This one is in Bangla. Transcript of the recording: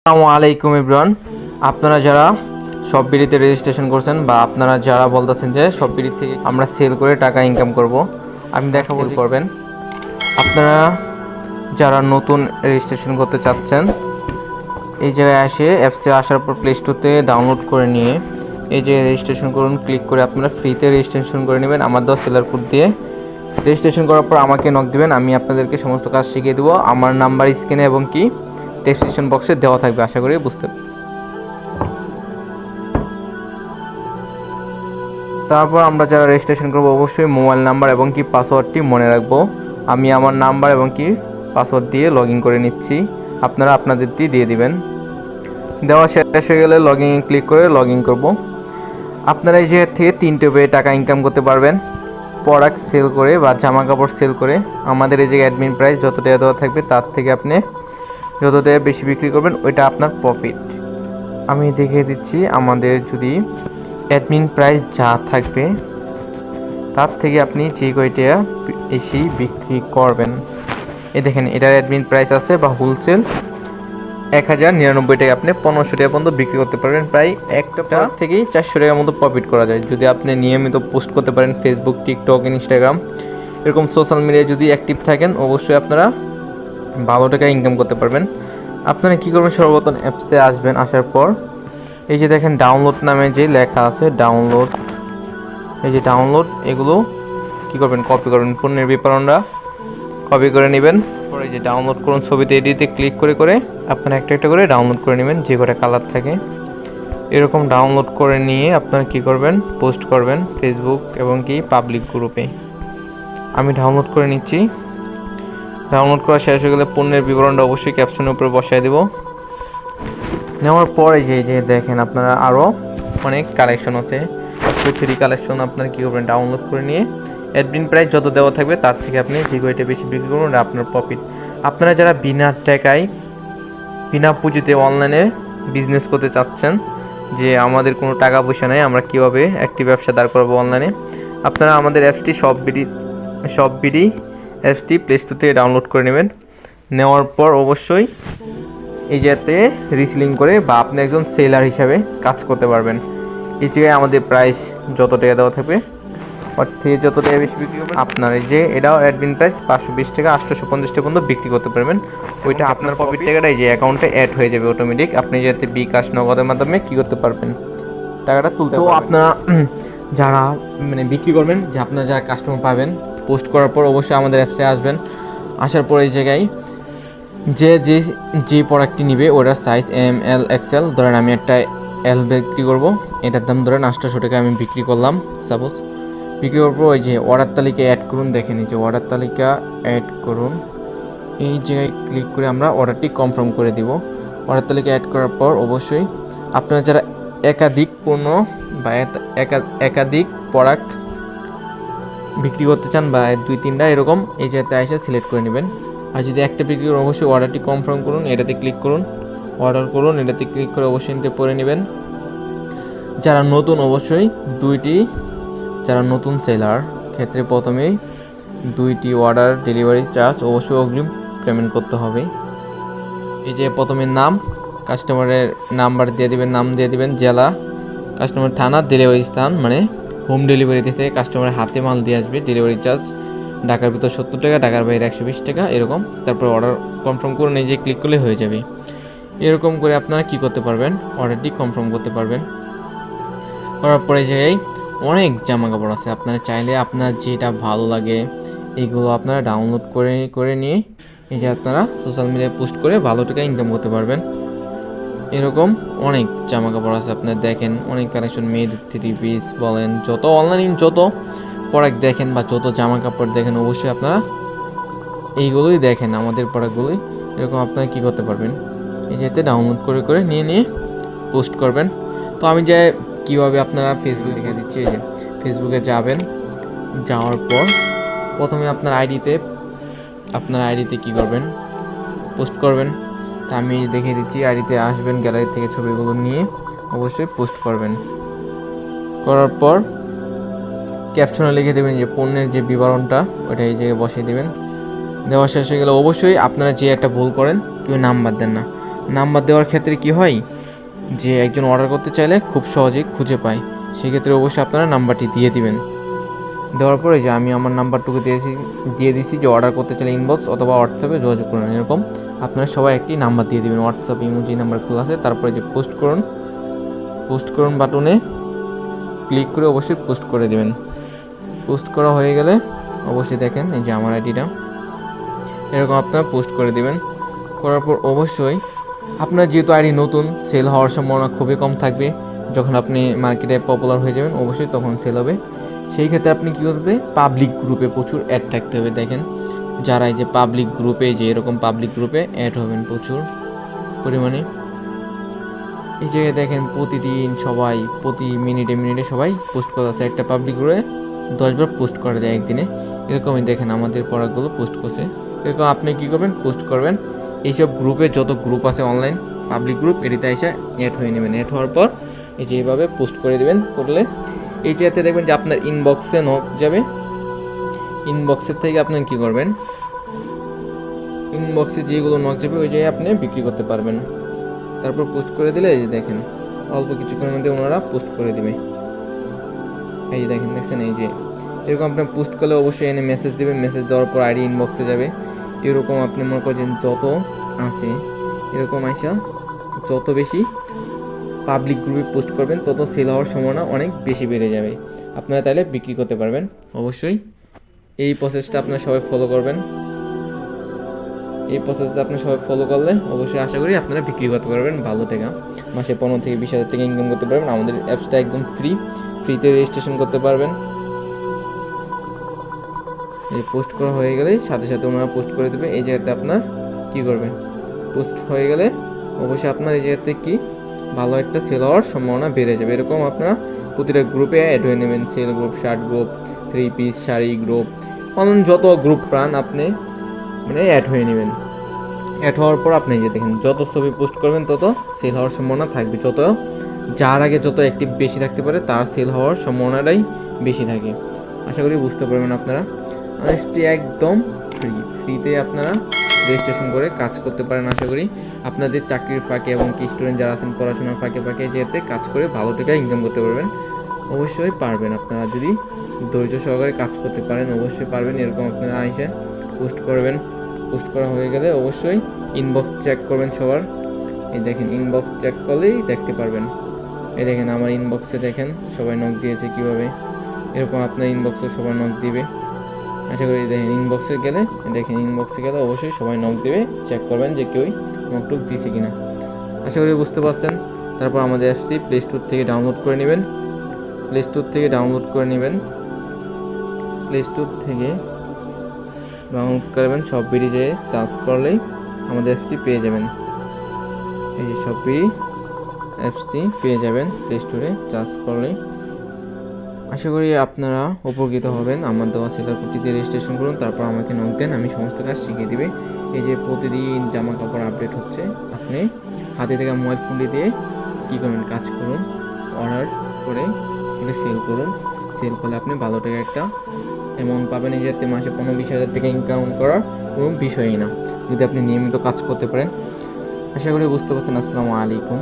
আসসালামু আলাইকুম এভরিওয়ান। আপনারা যারা শপবিডিতে রেজিস্ট্রেশন করছেন বা আপনারা যারা বলতেছেন যে শপবিডি থেকে আমরা সেল করে টাকা ইনকাম করব, আমি দেখাবো করবেন। আপনারা যারা নতুন রেজিস্ট্রেশন করতে চাচ্ছেন, এই জায়গায় আসে অ্যাপসে আসার পর প্লে স্টোরতে ডাউনলোড করে নিয়ে এই যে রেজিস্ট্রেশন করুন, ক্লিক করে আপনারা ফ্রিতে রেজিস্ট্রেশন করে নেবেন আমার দেওয়া সেলার কোড দিয়ে। রেজিস্ট্রেশন করার পর আমাকে নক দিবেন, আমি আপনাদেরকে সমস্ত কাজ শিখিয়ে দেবো। আমার নাম্বার স্ক্রিনে এবং কি ডেসক্রিপশন বক্সে দেওয়া থাকবে, আশা করি বুঝতে। তারপর আমরা যারা রেজিস্ট্রেশন করবো অবশ্যই মোবাইল নাম্বার এবং কি পাসওয়ার্ডটি মনে রাখবো। আমি আমার নাম্বার এবং কি পাসওয়ার্ড দিয়ে লগ ইন করে নিচ্ছি, আপনারা আপনাদেরটি দিয়ে দিবেন। দেওয়া শেষ হয়ে গেলে লগ ইন ক্লিক করে লগ ইন করবো। আপনারা এই জায়গা থেকে 3টে ওয়ে টাকা ইনকাম করতে পারবেন। প্রোডাক্ট সেল করে বা জামা কাপড় সেল করে আমাদের এই জায়গায় অ্যাডমিন প্রাইস যত টাকা দেওয়া থাকবে তার থেকে আপনি যত টাকা বেশি বিক্রি করবেন ওইটা আপনার প্রফিট। আমি দেখিয়ে দিচ্ছি, আমাদের যদি অ্যাডমিন প্রাইস যা থাকবে তার থেকে আপনি যে কয়টা বেশি বিক্রি করবেন। এই দেখেন, এটার অ্যাডমিন প্রাইস আছে বা হোলসেল 1099 টাকা, আপনি 1500 টাকা পর্যন্ত বিক্রি করতে পারবেন। প্রায় একটা থেকেই 400 টাকার মতো প্রফিট করা যায় যদি আপনি নিয়মিত পোস্ট করতে পারেন। ফেসবুক, টিকটক, ইনস্টাগ্রাম এরকম সোশ্যাল মিডিয়ায় যদি অ্যাক্টিভ থাকেন অবশ্যই আপনারা ভালো টাকা ইনকাম করতে পারবেন। আপনারা কী করবেন, সর্বপ্রথম অ্যাপসে আসবেন। আসার পর এই যে দেখেন ডাউনলোড নামে যে লেখা আছে ডাউনলোড, এই যে ডাউনলোড, এগুলো কী করবেন, কপি করবেন। পণ্যের বিবরণটা কপি করে নেবেন। পরে এই যে ডাউনলোড করুন ছবিতে এডিটে ক্লিক করে করে আপনারা একটা একটা করে ডাউনলোড করে নেবেন, যে কটা কালার থাকে। এরকম ডাউনলোড করে নিয়ে আপনারা কী করবেন, পোস্ট করবেন ফেসবুক এবং কি পাবলিক গ্রুপে। আমি ডাউনলোড করে নিচ্ছি। ডাউনলোড করা শেষ হয়ে গেলে পণ্যের বিবরণটা অবশ্যই ক্যাপশনের উপরে বসায় দেব। নেওয়ার পরে যে দেখেন আপনারা আরও অনেক কালেকশন আছে, ফ্রি কালেকশন। আপনারা কী করবেন, ডাউনলোড করে নিয়ে অ্যাডমিন প্রাইস যত দেওয়া থাকবে তার থেকে আপনি যে কয়টা বেশি বিক্রি করুন ওটা আপনার প্রফিট। আপনারা যারা বিনা টাকায় বিনা পুঁজিতে অনলাইনে বিজনেস করতে চাচ্ছেন, যে আমাদের কোনো টাকা পয়সা নেই, আমরা কীভাবে একটি ব্যবসা দাঁড় করাবো অনলাইনে, আপনারা আমাদের অ্যাপসটি শপবিডি অ্যাপসটি প্লে স্টোর থেকে ডাউনলোড করে নেবেন। নেওয়ার পর অবশ্যই এই যাতে রিসেলিং করে বা আপনি একজন সেলার হিসাবে কাজ করতে পারবেন। এই জায়গায় আমাদের প্রাইস যত টাকা দেওয়া থাকবে ওর থেকে যত টাকা বেশি বিক্রি করবেন আপনার এই যে এটাও অ্যাডমিন প্রাইস 520 টাকা 850 টাকা পর্যন্ত বিক্রি করতে পারবেন। ওইটা আপনার প্রফিট টাকাটা এই যে অ্যাকাউন্টে অ্যাড হয়ে যাবে অটোমেটিক। আপনি যাতে বিকাশ নগদের মাধ্যমে কী করতে পারবেন, টাকাটা তুলতে পারবেন। তো আপনারা যারা বিক্রি করবেন, যে আপনারা যারা কাস্টমার পাবেন, পোস্ট করার পর অবশ্যই আমাদের অ্যাপসে আসবেন। আসার পর এই জায়গায় যে প্রোডাক্টটি নিবে ওটার সাইজ ML XL, ধরেন আমি একটা L বিক্রি করবো, এটার দাম ধরেন 800 টাকা আমি বিক্রি করলাম সাপোজ। বিক্রি করবো, ওই যে অর্ডার তালিকা অ্যাড করুন, দেখেন এই যে অর্ডার তালিকা অ্যাড করুন, এই জায়গায় ক্লিক করে আমরা অর্ডারটি কনফার্ম করে দিব। অর্ডার তালিকা অ্যাড করার পর অবশ্যই আপনারা যারা একাধিক পণ্য বা একাধিক প্রোডাক্ট বিক্রি করতে চান বা 2-3টা এরকম, এই জায়গাতে এসে সিলেক্ট করে নেবেন। আর যদি একটা বিক্রি করুন অবশ্যই অর্ডারটি কনফার্ম করুন, এটাতে ক্লিক করুন, অর্ডার করুন, এটাতে ক্লিক করে অবশ্যই নিতে পরে নেবেন। যারা নতুন অবশ্যই যারা নতুন সেলার ক্ষেত্রে প্রথমেই 2টি অর্ডার ডেলিভারি চার্জ অবশ্যই অগ্রিম পেমেন্ট করতে হবে। এই যে প্রথমে নাম, কাস্টমারের নাম্বার দিয়ে দিবেন, নাম দিয়ে দিবেন, জেলা, কাস্টমার থানা, ডেলিভারি স্থান, হোম ডেলিভারি থেকে কাস্টমারের হাতে মাল দিয়ে আসবে। ডেলিভারি চার্জ ঢাকার ভিতর 70 টাকা, ঢাকার বাইরে 120 টাকা এরকম। তারপর অর্ডার কনফার্ম করুন, এই যে ক্লিক করলে হয়ে যাবে। এরকম করে আপনারা কি করতে পারবেন, অর্ডারটি কনফার্ম করতে পারবেন। করার পরে এই জায়গায় অনেক জামা কাপড় আছে, আপনারা চাইলে আপনার যেটা ভালো লাগে এইগুলো আপনারা ডাউনলোড করে নিয়ে এই যে আপনারা সোশ্যাল মিডিয়ায় পোস্ট করে ভালো টাকা ইনকাম করতে পারবেন। এরকম অনেক জামা কাপড় আছে, আপনারা দেখেন অনেক কালেকশন, মেয়েদের 3 পিস বলেন, যত অনলাইন যত প্রোডাক্ট দেখেন বা যত জামা কাপড় দেখেন অবশ্যই আপনারা এইগুলোই দেখেন, আমাদের প্রোডাক্টগুলোই। এরকম আপনারা কী করতে পারবেন, এই যাতে ডাউনলোড করে নিয়ে পোস্ট করবেন। তো আমি যে কীভাবে আপনারা ফেসবুকে দেখে দিচ্ছি, এই যে ফেসবুকে যাবেন, যাওয়ার পর প্রথমে আপনার আইডিতে কী করবেন, পোস্ট করবেন। তা আমি দেখিয়ে দিচ্ছি, আইডিতে আসবেন, গ্যালারি থেকে ছবিগুলো নিয়ে অবশ্যই পোস্ট করবেন। করার পর ক্যাপশনে লিখে দেবেন যে পণ্যের যে বিবরণটা ওটা এই জায়গায় বসিয়ে দেবেন। দেওয়া শেষ হয়ে গেলে অবশ্যই আপনারা যে একটা ভুল করেন কেউ নাম্বার দেন না, নাম্বার দেওয়ার ক্ষেত্রে কি হয় যে একজন অর্ডার করতে চাইলে খুব সহজেই খুঁজে পায়, সেক্ষেত্রে অবশ্যই আপনারা নাম্বারটি দিয়ে দিবেন। দেওয়ার পরে যে আমি আমার নাম্বারটুকু দিয়ে দিয়েছি যে অর্ডার করতে চাইলে ইনবক্স অথবা হোয়াটসঅ্যাপে যোগাযোগ করুন, এরকম আপনারা সবাই একটি নাম্বার দিয়ে দিবেন। হোয়াটসঅ্যাপ ইমোজি নাম্বার খোলা আছে, তারপরে যে পোস্ট করুন বাটনে ক্লিক করে অবশ্যই পোস্ট করে দিবেন। পোস্ট করা হয়ে গেলে অবশ্যই দেখেন এই যে আমার আইডিটা এরকম আপনারা পোস্ট করে দিবেন। করার পর অবশ্যই আপনার যেহেতু আইডি নতুন, সেল হওয়ার সম্ভাবনা খুবই কম থাকবে। যখন আপনি মার্কেটে পপুলার হয়ে যাবেন অবশ্যই তখন সেল হবে। সেই ক্ষেত্রে আপনি কী করবে, পাবলিক গ্রুপে প্রচুর অ্যাড থাকতে হবে। দেখেন যারা এই যে পাবলিক গ্রুপে, যে এরকম পাবলিক গ্রুপে অ্যাড হবেন প্রচুর পরিমাণে। এই যে দেখেন প্রতিদিন সবাই প্রতি মিনিটে সবাই পোস্ট করা আছে। একটা পাবলিক গ্রুপে 10 বার পোস্ট করে দেয় একদিনে, এরকমই দেখেন আমাদের প্রোডাক্টগুলো পোস্ট করছে। এরকম আপনি কী করবেন, পোস্ট করবেন। এইসব গ্রুপে যত গ্রুপ আছে অনলাইন পাবলিক গ্রুপ, এটিতে এসে অ্যাড হয়ে নেবেন। অ্যাড হওয়ার পর এই যে এইভাবে পোস্ট করে দেবেন। করলে এই জায়গাতে দেখবেন যে আপনার ইনবক্সে নক যাবে। ইনবক্সের থেকে আপনার কী করবেন, ইনবক্সে যেগুলো নক যাবে ওই জায়গায় আপনি বিক্রি করতে পারবেন। তারপর পোস্ট করে দিলে এই যে দেখেন অল্প কিছুক্ষণের মধ্যে ওনারা পোস্ট করে দিবে। এই যে দেখছেন এই যে এরকম আপনি পোস্ট করলে অবশ্যই এনে মেসেজ দেবেন। মেসেজ দেওয়ার পর আইডি ইনবক্সে যাবে। এরকম আপনি মনে করেন যত আছে এরকম আইসা যত বেশি পাবলিক গ্রুপে পোস্ট করবেন তত সেল হওয়ার সম্ভাবনা অনেক বেশি বেড়ে যাবে। আপনারা তাহলে বিক্রি করতে পারবেন। অবশ্যই এই প্রসেসটা আপনারা সবাই ফলো করবেন। এই প্রসেসটা আপনি সবাই ফলো করলে অবশ্যই আশা করি আপনারা বিক্রি করতে পারবেন ভালো টাকা। মাসে 15 থেকে 20 হাজার টাকা ইনকাম করতে পারবেন। আমাদের অ্যাপসটা একদম ফ্রিতে রেজিস্ট্রেশন করতে পারবেন। এই পোস্ট করা হয়ে গেলে সাথে সাথে ওনারা পোস্ট করে দেবে। এই জায়গাতে আপনার কী করবেন, পোস্ট হয়ে গেলে অবশ্যই আপনার এই জায়গাতে কি ভালো একটা সেল হওয়ার সম্ভাবনা বেড়ে যাবে। এরকম আপনারা প্রতিটা গ্রুপে অ্যাড হয়ে নেবেন। Sale group, shirt group, 3 piece, sari group, online যত গ্রুপ প্রাণ আপনি অ্যাড হয়ে নেবেন। অ্যাড হওয়ার পর আপনি যে দেখেন যত ছবি পোস্ট করবেন তত সেল হওয়ার সম্ভাবনা থাকবে। যার আগে যত অ্যাক্টিভ বেশি থাকতে পারে তার সেল হওয়ার সম্ভাবনাটাই বেশি থাকে। আশা করি বুঝতে পারবেন আপনারা। অনেস্টলি একদম ফ্রিতে আপনারা রেজিস্ট্রেশন করে কাজ করতে পারেন। আশা করি আপনাদের চাকরির ফাঁকে এবং কি স্টুডেন্ট যারা আছেন পড়াশোনার ফাঁকে যেতে কাজ করে ভালো টাকা ইনকাম করতে পারবেন। অবশ্যই পারবেন আপনারা যদি ধৈর্য সহকারে কাজ করতে পারেন, অবশ্যই পারবেন। এরকম আপনারা এসে পোস্ট করবেন। পোস্ট করা হয়ে গেলে অবশ্যই ইনবক্স চেক করবেন সবার। এই দেখেন ইনবক্স চেক করলেই দেখতে পারবেন। এই দেখেন আমার ইনবক্সে দেখেন সবাই নক দিয়েছে কীভাবে। এরকম আপনার ইনবক্সে সবাই নক দিবে। আশা করি দেখেন ইনবক্সে গেলে অবশ্যই সবাই নক দেবে। চেক করবেন যে কেউই নকটুক দিছে কিনা। আশা করি বুঝতে পারছেন। তারপর আমাদের অ্যাপসটি প্লে স্টোর থেকে ডাউনলোড করে নেবেন। প্লে স্টোর থেকে ডাউনলোড করবেন। শপবিডি যেয়ে চার্জ করলেই আমাদের অ্যাপসটি পেয়ে যাবেন। এই যে শপবিডি অ্যাপসটি পেয়ে যাবেন প্লে স্টোরে চার্জ করলেই। আশা করি আপনারা উপকৃত হবেন। আমার দেওয়া সেলার কোডটিতে রেজিস্ট্রেশন করুন, তারপর আমাকে নক দেন, আমি সমস্ত কাজ শিখিয়ে দিবে। এই যে প্রতিদিন জামা কাপড় আপডেট হচ্ছে, আপনি হাতে থেকে মোবাইল ফোনটি দিয়ে কী করুন, কাজ করুন, অর্ডার করে সেল করুন। সেল করলে আপনি ভালো টাকা একটা অ্যামাউন্ট পাবেন। এই যাতে মাসে 15-20 হাজার টাকা ইনকাম করার কোনো বিষয়ই না যদি আপনি নিয়মিত কাজ করতে পারেন। আশা করি বুঝতে পারছেন। আসসালামু আলাইকুম।